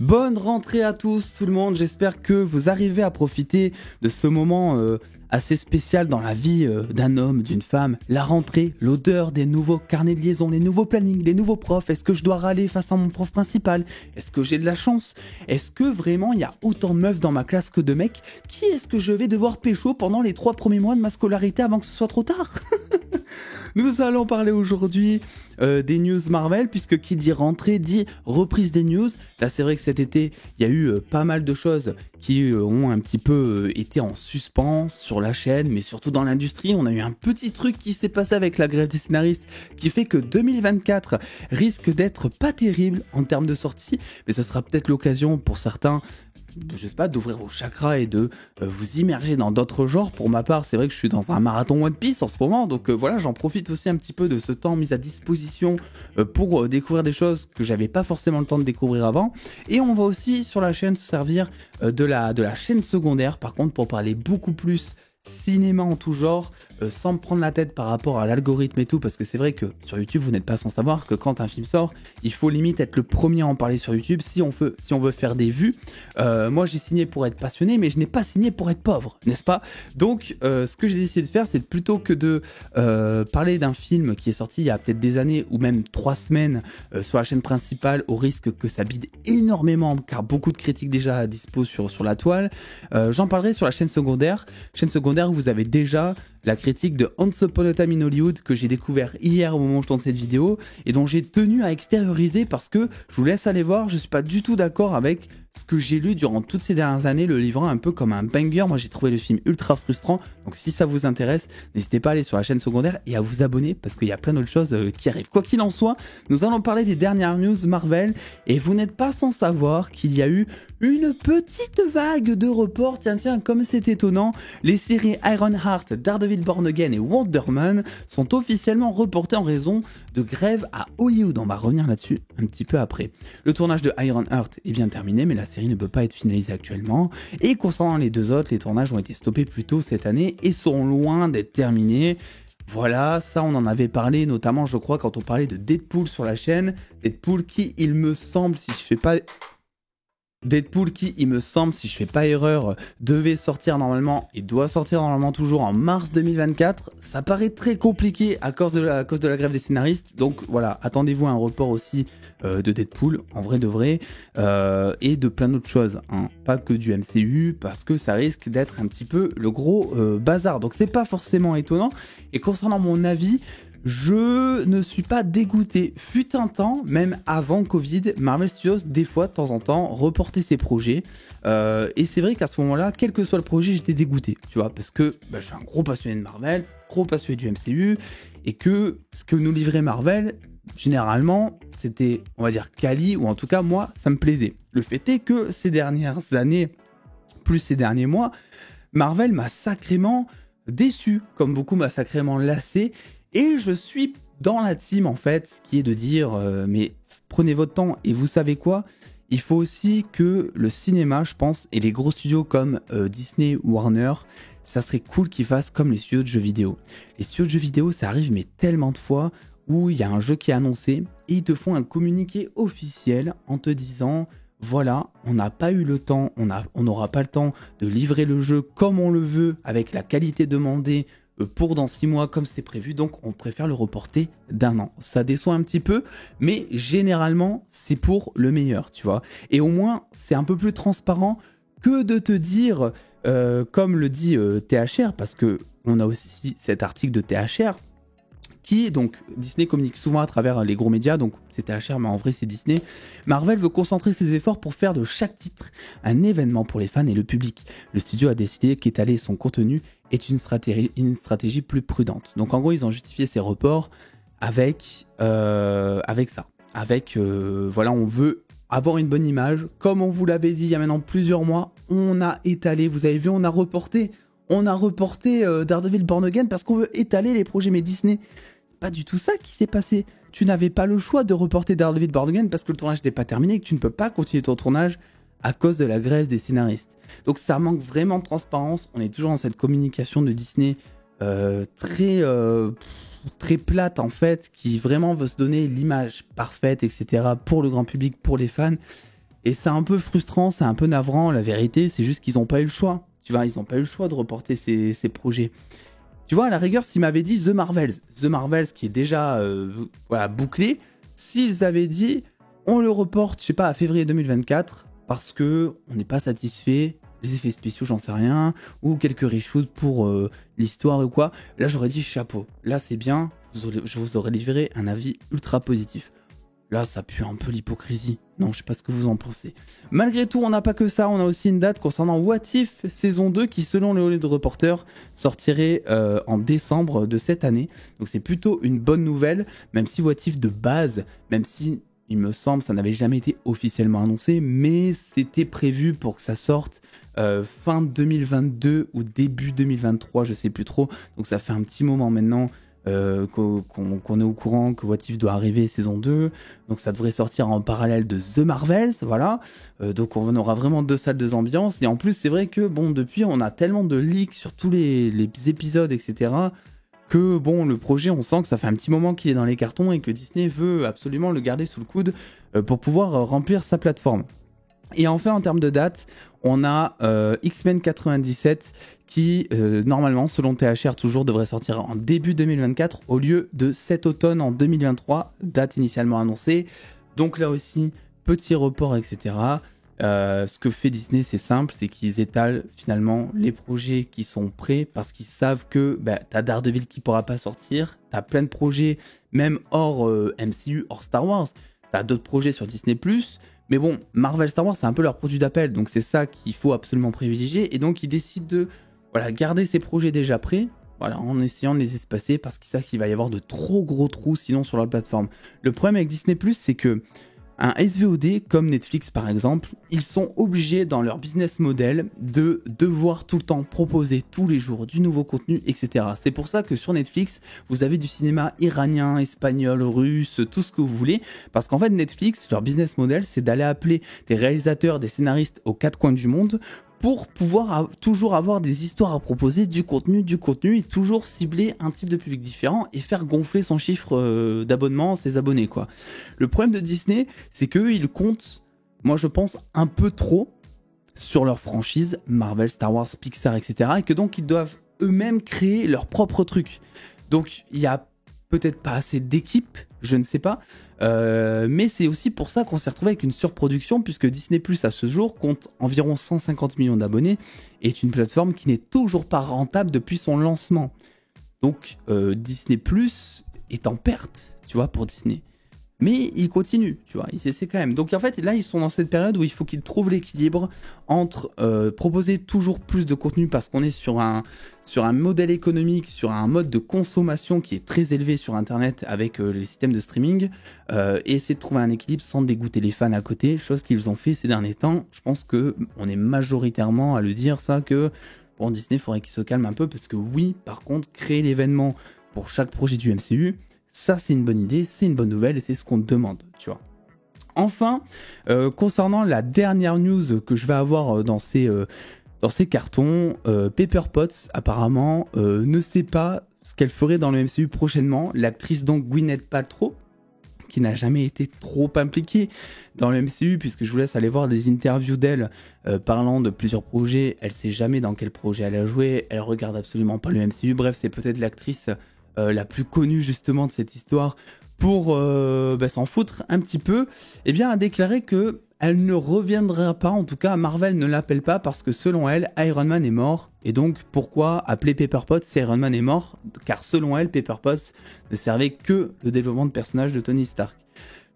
Bonne rentrée à tous tout le monde, j'espère que vous arrivez à profiter de ce moment assez spécial dans la vie d'un homme, d'une femme. La rentrée, l'odeur des nouveaux carnets de liaison, les nouveaux plannings, les nouveaux profs. Est-ce que je dois râler face à mon prof principal? Est-ce que j'ai de la chance? Est-ce que vraiment il y a autant de meufs dans ma classe que de mecs? Qui est-ce que je vais devoir pécho pendant les 3 premiers mois de ma scolarité avant que ce soit trop tard? Nous allons parler aujourd'hui des news Marvel, puisque qui dit rentrée dit reprise des news. Là, c'est vrai que cet été, il y a eu pas mal de choses qui ont un petit peu été en suspens sur la chaîne, mais surtout dans l'industrie. On a eu un petit truc qui s'est passé avec la grève des scénaristes, qui fait que 2024 risque d'être pas terrible en termes de sortie, mais ce sera peut-être l'occasion pour certains, je sais pas, d'ouvrir vos chakras et de vous immerger dans d'autres genres. Pour ma part, c'est vrai que je suis dans un marathon One Piece en ce moment, donc voilà, j'en profite aussi un petit peu de ce temps mis à disposition pour découvrir des choses que j'avais pas forcément le temps de découvrir avant. Et on va aussi sur la chaîne se servir de la chaîne secondaire, par contre, pour parler beaucoup plus cinéma en tout genre, sans me prendre la tête par rapport à l'algorithme et tout, parce que c'est vrai que sur YouTube, vous n'êtes pas sans savoir que quand un film sort, il faut limite être le premier à en parler sur YouTube si on veut faire des vues. Moi, j'ai signé pour être passionné, mais je n'ai pas signé pour être pauvre, n'est-ce pas? Donc, ce que j'ai décidé de faire, c'est plutôt que de parler d'un film qui est sorti il y a peut-être des années, ou même 3 semaines, sur la chaîne principale, au risque que ça bide énormément, car beaucoup de critiques déjà disposent sur la toile, j'en parlerai sur la chaîne secondaire où vous avez déjà la critique de Once Upon a Time in Hollywood que j'ai découvert hier au moment où je tourne cette vidéo et dont j'ai tenu à extérioriser parce que je vous laisse aller voir, je suis pas du tout d'accord avec ce que j'ai lu durant toutes ces dernières années, le livrant un peu comme un banger. Moi j'ai trouvé le film ultra frustrant, donc si ça vous intéresse, n'hésitez pas à aller sur la chaîne secondaire et à vous abonner parce qu'il y a plein d'autres choses qui arrivent. Quoi qu'il en soit, nous allons parler des dernières news Marvel et vous n'êtes pas sans savoir qu'il y a eu une petite vague de reports. Tiens, comme c'est étonnant, les séries Ironheart, Daredevil Born Again et Wonder Man sont officiellement reportées en raison de grève à Hollywood. On va revenir là-dessus un petit peu après. Le tournage de Ironheart est bien terminé, mais la série ne peut pas être finalisée actuellement. Et concernant les deux autres, les tournages ont été stoppés plus tôt cette année et sont loin d'être terminés. Voilà, ça on en avait parlé, notamment je crois quand on parlait de Deadpool sur la chaîne. Deadpool qui, il me semble, si je fais pas erreur, devait sortir normalement et doit sortir normalement toujours en mars 2024. Ça paraît très compliqué à cause de la grève des scénaristes. Donc voilà, attendez-vous à un report aussi de Deadpool, en vrai de vrai, et de plein d'autres choses, hein. Pas que du MCU, parce que ça risque d'être un petit peu le gros bazar. Donc c'est pas forcément étonnant. Et concernant mon avis, je ne suis pas dégoûté. Fut un temps, même avant Covid, Marvel Studios, des fois, de temps en temps, reportait ses projets. Et c'est vrai qu'à ce moment-là, quel que soit le projet, j'étais dégoûté, tu vois, parce que je suis un gros passionné de Marvel, gros passionné du MCU, et que ce que nous livrait Marvel, généralement, c'était, on va dire, quali, ou en tout cas, moi, ça me plaisait. Le fait est que ces dernières années, plus ces derniers mois, Marvel m'a sacrément déçu, comme beaucoup m'a sacrément lassé. Et je suis dans la team en fait, qui est de dire mais prenez votre temps et vous savez quoi, il faut aussi que le cinéma, je pense, et les gros studios comme Disney ou Warner, ça serait cool qu'ils fassent comme les studios de jeux vidéo. Les studios de jeux vidéo, ça arrive mais tellement de fois où il y a un jeu qui est annoncé et ils te font un communiqué officiel en te disant voilà, on n'a pas eu le temps, on n'aura pas le temps de livrer le jeu comme on le veut, avec la qualité demandée pour dans 6 mois comme c'était prévu, donc on préfère le reporter d'1 an. Ça déçoit un petit peu, mais généralement c'est pour le meilleur, tu vois. Et au moins c'est un peu plus transparent que de te dire, comme le dit THR, parce que on a aussi cet article de THR, qui, donc, Disney communique souvent à travers les gros médias, donc c'est THR, mais en vrai c'est Disney. Marvel veut concentrer ses efforts pour faire de chaque titre un événement pour les fans et le public. Le studio a décidé qu'étaler son contenu est une stratégie plus prudente. Donc en gros, ils ont justifié ces reports avec ça. Voilà, on veut avoir une bonne image. Comme on vous l'avait dit il y a maintenant plusieurs mois, on a étalé, vous avez vu, on a reporté Daredevil Born Again parce qu'on veut étaler les projets, mais Disney, pas du tout ça qui s'est passé. Tu n'avais pas le choix de reporter Daredevil Born Again parce que le tournage n'était pas terminé et que tu ne peux pas continuer ton tournage à cause de la grève des scénaristes. Donc ça manque vraiment de transparence. On est toujours dans cette communication de Disney très plate en fait, qui vraiment veut se donner l'image parfaite, etc. pour le grand public, pour les fans. Et c'est un peu frustrant, c'est un peu navrant, la vérité, c'est juste qu'ils n'ont pas eu le choix. Tu vois, ils n'ont pas eu le choix de reporter ces projets. Tu vois, à la rigueur, s'ils m'avaient dit The Marvels qui est déjà voilà, bouclé, s'ils avaient dit on le reporte, je sais pas, à février 2024, parce que on n'est pas satisfait, les effets spéciaux, j'en sais rien, ou quelques reshoots pour l'histoire ou quoi, là j'aurais dit chapeau, là c'est bien, je vous aurais livré un avis ultra positif. Là, ça pue un peu l'hypocrisie. Non, je sais pas ce que vous en pensez. Malgré tout, on n'a pas que ça. On a aussi une date concernant What If saison 2 qui, selon les Hollywood Reporter, sortirait en décembre de cette année. Donc c'est plutôt une bonne nouvelle, même si What If de base, même si il me semble ça n'avait jamais été officiellement annoncé, mais c'était prévu pour que ça sorte fin 2022 ou début 2023, je sais plus trop. Donc ça fait un petit moment maintenant. Qu'on est au courant que What If doit arriver saison 2, donc ça devrait sortir en parallèle de The Marvels, voilà. Donc on aura vraiment 2 salles, 2 ambiances, et en plus c'est vrai que bon, depuis on a tellement de leaks sur tous les épisodes, etc., que bon, le projet, on sent que ça fait un petit moment qu'il est dans les cartons et que Disney veut absolument le garder sous le coude pour pouvoir remplir sa plateforme. Et enfin, en termes de date, on a X-Men 97 qui, normalement, selon THR, toujours devrait sortir en début 2024 au lieu de cet automne en 2023, date initialement annoncée. Donc là aussi, petit report, etc. Ce que fait Disney, c'est simple, c'est qu'ils étalent finalement les projets qui sont prêts parce qu'ils savent que t'as Daredevil qui pourra pas sortir, t'as plein de projets, même hors MCU, hors Star Wars, t'as d'autres projets sur Disney+. Mais bon, Marvel Star Wars, c'est un peu leur produit d'appel, donc c'est ça qu'il faut absolument privilégier. Et donc, ils décident de garder ces projets déjà prêts, en essayant de les espacer, parce qu'ils savent qu'il va y avoir de trop gros trous sinon sur leur plateforme. Le problème avec Disney+, c'est que un SVOD, comme Netflix par exemple, ils sont obligés dans leur business model de devoir tout le temps proposer tous les jours du nouveau contenu, etc. C'est pour ça que sur Netflix, vous avez du cinéma iranien, espagnol, russe, tout ce que vous voulez. Parce qu'en fait, Netflix, leur business model, c'est d'aller appeler des réalisateurs, des scénaristes aux 4 coins du monde pour pouvoir toujours avoir des histoires à proposer, du contenu et toujours cibler un type de public différent et faire gonfler son chiffre d'abonnement, ses abonnés, quoi. Le problème de Disney, c'est qu'eux, ils comptent, moi je pense, un peu trop sur leurs franchises, Marvel, Star Wars, Pixar, etc. et que donc ils doivent eux-mêmes créer leur propre truc. Donc il y a peut-être pas assez d'équipes, je ne sais pas, mais c'est aussi pour ça qu'on s'est retrouvé avec une surproduction, puisque Disney+, à ce jour, compte environ 150 millions d'abonnés, et est une plateforme qui n'est toujours pas rentable depuis son lancement. Donc Disney+, est en perte, tu vois, pour Disney. Mais ils continuent, tu vois, ils essaient quand même. Donc en fait, là, ils sont dans cette période où il faut qu'ils trouvent l'équilibre entre proposer toujours plus de contenu parce qu'on est sur un modèle économique, sur un mode de consommation qui est très élevé sur Internet avec les systèmes de streaming, et essayer de trouver un équilibre sans dégoûter les fans à côté, chose qu'ils ont fait ces derniers temps. Je pense qu'on est majoritairement à le dire ça, que bon, Disney, il faudrait qu'il se calme un peu parce que oui, par contre, créer l'événement pour chaque projet du MCU, ça, c'est une bonne idée, c'est une bonne nouvelle et c'est ce qu'on demande, tu vois. Enfin, concernant la dernière news que je vais avoir dans ces cartons, Pepper Potts, apparemment, ne sait pas ce qu'elle ferait dans le MCU prochainement. L'actrice, donc, Gwyneth Paltrow, qui n'a jamais été trop impliquée dans le MCU, puisque je vous laisse aller voir des interviews d'elle parlant de plusieurs projets. Elle sait jamais dans quel projet elle a joué, elle regarde absolument pas le MCU. Bref, c'est peut-être l'actrice la plus connue justement de cette histoire pour s'en foutre un petit peu, eh bien a déclaré que elle ne reviendra pas, en tout cas Marvel ne l'appelle pas parce que selon elle, Iron Man est mort. Et donc pourquoi appeler Pepper Potts si Iron Man est mort? Car selon elle, Pepper Potts ne servait que le développement de personnage de Tony Stark.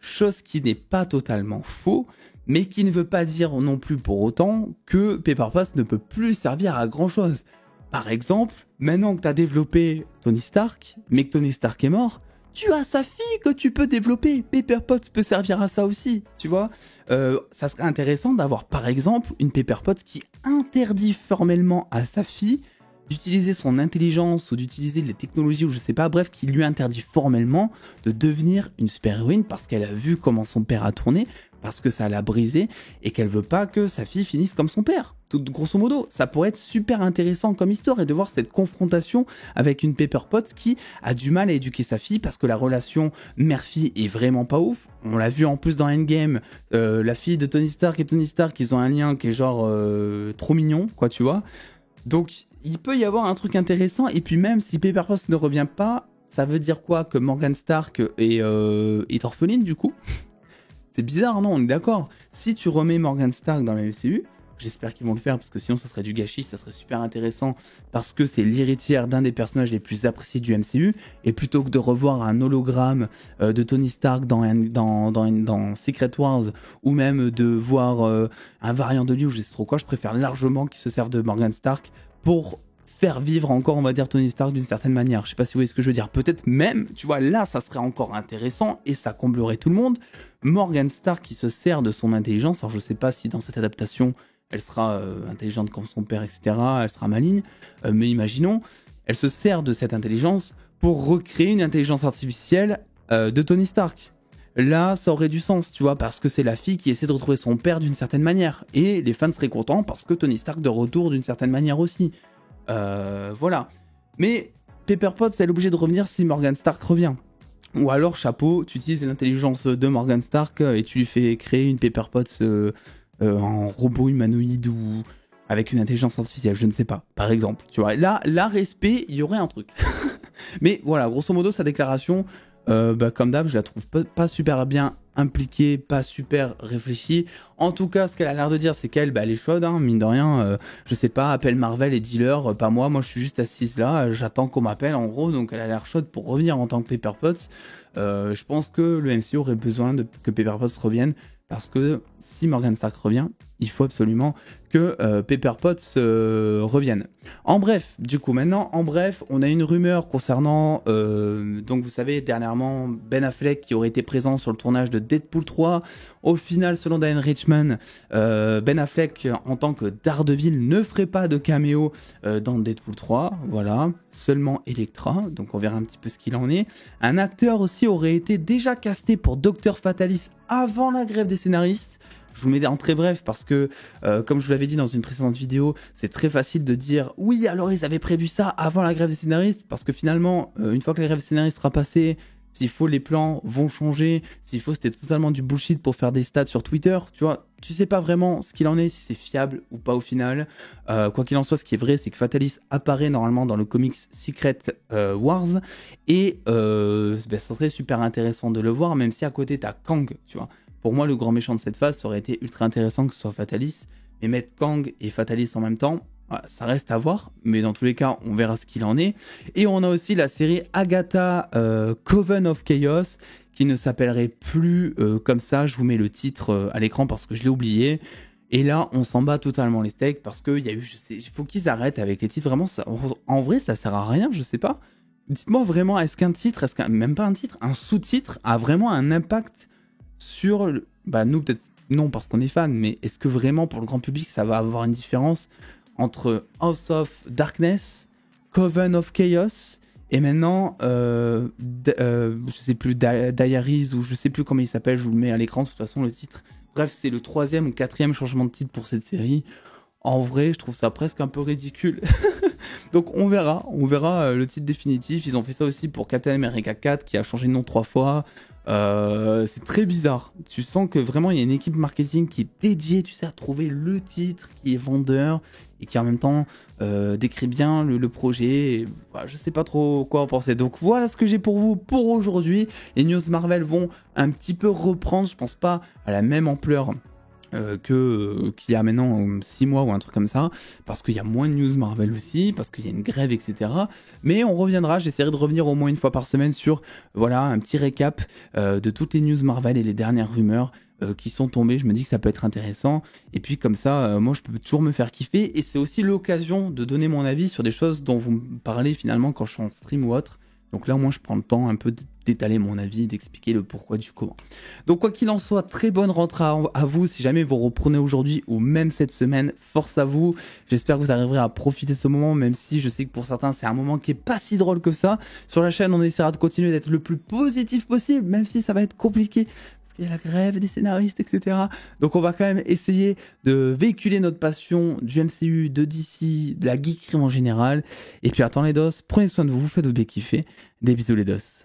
Chose qui n'est pas totalement faux, mais qui ne veut pas dire non plus pour autant que Pepper Potts ne peut plus servir à grand chose. Par exemple, maintenant que tu as développé Tony Stark, mais que Tony Stark est mort, tu as sa fille que tu peux développer. Pepper Potts peut servir à ça aussi, tu vois. Ça serait intéressant d'avoir par exemple une Pepper Potts qui interdit formellement à sa fille d'utiliser son intelligence ou d'utiliser les technologies ou je sais pas, bref, qui lui interdit formellement de devenir une super-héroïne parce qu'elle a vu comment son père a tourné, parce que ça l'a brisé et qu'elle veut pas que sa fille finisse comme son père. Tout grosso modo, ça pourrait être super intéressant comme histoire et de voir cette confrontation avec une Pepper Potts qui a du mal à éduquer sa fille parce que la relation mère-fille est vraiment pas ouf. On l'a vu en plus dans Endgame, la fille de Tony Stark et Tony Stark, ils ont un lien qui est genre trop mignon, quoi, tu vois. Donc il peut y avoir un truc intéressant et puis même si Pepper Potts ne revient pas, ça veut dire quoi? Que Morgan Stark est orpheline du coup? C'est bizarre, non? On est d'accord. Si tu remets Morgan Stark dans la MCU, j'espère qu'ils vont le faire parce que sinon ça serait du gâchis, ça serait super intéressant parce que c'est l'héritière d'un des personnages les plus appréciés du MCU et plutôt que de revoir un hologramme de Tony Stark dans Secret Wars ou même de voir un variant de lui ou je sais trop quoi, je préfère largement qu'ils se servent de Morgan Stark pour faire vivre encore, on va dire, Tony Stark d'une certaine manière. Je sais pas si vous voyez ce que je veux dire. Peut-être même, tu vois, là, ça serait encore intéressant et ça comblerait tout le monde. Morgan Stark qui se sert de son intelligence. Alors, je sais pas si dans cette adaptation, elle sera intelligente comme son père, etc. Elle sera maligne. Mais imaginons, elle se sert de cette intelligence pour recréer une intelligence artificielle de Tony Stark. Là, ça aurait du sens, tu vois, parce que c'est la fille qui essaie de retrouver son père d'une certaine manière. Et les fans seraient contents parce que Tony Stark de retour d'une certaine manière aussi. Voilà. Mais Pepper Potts, elle est obligée de revenir si Morgan Stark revient. Ou alors, chapeau, tu utilises l'intelligence de Morgan Stark et tu lui fais créer une Pepper Potts en robot humanoïde ou avec une intelligence artificielle, je ne sais pas, par exemple. Tu vois, là, respect, il y aurait un truc. Mais voilà, grosso modo, sa déclaration, comme d'hab, je la trouve pas super bien impliquée, pas super réfléchie. En tout cas, ce qu'elle a l'air de dire, c'est qu'elle, elle est chaude, hein, mine de rien. Je sais pas, appelle Marvel et dis-leur, pas moi. Moi, je suis juste assise là, j'attends qu'on m'appelle, en gros. Donc, elle a l'air chaude pour revenir en tant que Pepper Potts. Je pense que le MCU aurait besoin que Pepper Potts revienne. Parce que si Morgan Stark revient, il faut absolument que Pepper Potts revienne. En bref, du coup, maintenant, on a une rumeur concernant, donc vous savez, dernièrement, Ben Affleck qui aurait été présent sur le tournage de Deadpool 3. Au final, selon Diane Richman, Ben Affleck, en tant que Daredevil, ne ferait pas de caméo dans Deadpool 3. Voilà, seulement Elektra. Donc on verra un petit peu ce qu'il en est. Un acteur aussi aurait été déjà casté pour Dr. Fatalis avant la grève des scénaristes. Je vous le mets en très bref parce que, comme je vous l'avais dit dans une précédente vidéo, c'est très facile de dire « Oui, alors ils avaient prévu ça avant la grève des scénaristes » parce que finalement, une fois que la grève des scénaristes sera passée, s'il faut, les plans vont changer. S'il faut, c'était totalement du bullshit pour faire des stats sur Twitter. Tu vois, tu sais pas vraiment ce qu'il en est, si c'est fiable ou pas au final. Quoi qu'il en soit, ce qui est vrai, c'est que Fatalis apparaît normalement dans le comics Secret Wars. Et ça serait super intéressant de le voir, même si à côté, t'as Kang, tu vois. Pour moi, le grand méchant de cette phase, ça aurait été ultra intéressant que ce soit Fatalis. Mais mettre Kang et Fatalis en même temps, ça reste à voir. Mais dans tous les cas, on verra ce qu'il en est. Et on a aussi la série Agatha Coven of Chaos, qui ne s'appellerait plus comme ça. Je vous mets le titre à l'écran parce que je l'ai oublié. Et là, on s'en bat totalement les steaks parce qu'il y a eu, il faut qu'ils arrêtent avec les titres. Vraiment, ça, en vrai, ça sert à rien, je sais pas. Dites-moi vraiment, est-ce qu'un titre, même pas un titre, un sous-titre a vraiment un impact sur, nous peut-être non parce qu'on est fan, mais est-ce que vraiment pour le grand public ça va avoir une différence entre House of Darkness, Coven of Chaos et maintenant je sais plus, Diaries ou je sais plus comment il s'appelle, je vous le mets à l'écran de toute façon le titre. Bref, c'est le 3e ou 4e changement de titre pour cette série. En vrai, je trouve ça presque un peu ridicule. Donc on verra le titre définitif. Ils ont fait ça aussi pour Captain America 4 qui a changé de nom 3 fois. C'est très bizarre. Tu sens que vraiment il y a une équipe marketing qui est dédiée, tu sais, à trouver le titre qui est vendeur et qui en même temps décrit bien le projet. Et, je sais pas trop quoi en penser. Donc voilà ce que j'ai pour vous pour aujourd'hui. Les news Marvel vont un petit peu reprendre, je pense pas à la même ampleur qu'il y a maintenant 6 mois ou un truc comme ça, parce qu'il y a moins de news Marvel aussi, parce qu'il y a une grève, etc. Mais on reviendra, j'essaierai de revenir au moins une fois par semaine sur un petit récap de toutes les news Marvel et les dernières rumeurs qui sont tombées. Je me dis que ça peut être intéressant, et puis comme ça, moi je peux toujours me faire kiffer, et c'est aussi l'occasion de donner mon avis sur des choses dont vous me parlez finalement quand je suis en stream ou autre. Donc là, au moins, je prends le temps un peu d'étaler mon avis, d'expliquer le pourquoi du comment. Donc quoi qu'il en soit, très bonne rentrée à vous. Si jamais vous reprenez aujourd'hui ou même cette semaine, force à vous. J'espère que vous arriverez à profiter de ce moment, même si je sais que pour certains, c'est un moment qui est pas si drôle que ça. Sur la chaîne, on essaiera de continuer d'être le plus positif possible, même si ça va être compliqué. qu'il y a la grève des scénaristes, etc. Donc on va quand même essayer de véhiculer notre passion du MCU, de DC, de la geekerie en général. Et puis attends les dos, prenez soin de vous, faites votre bien kiffer. Des bisous les dos.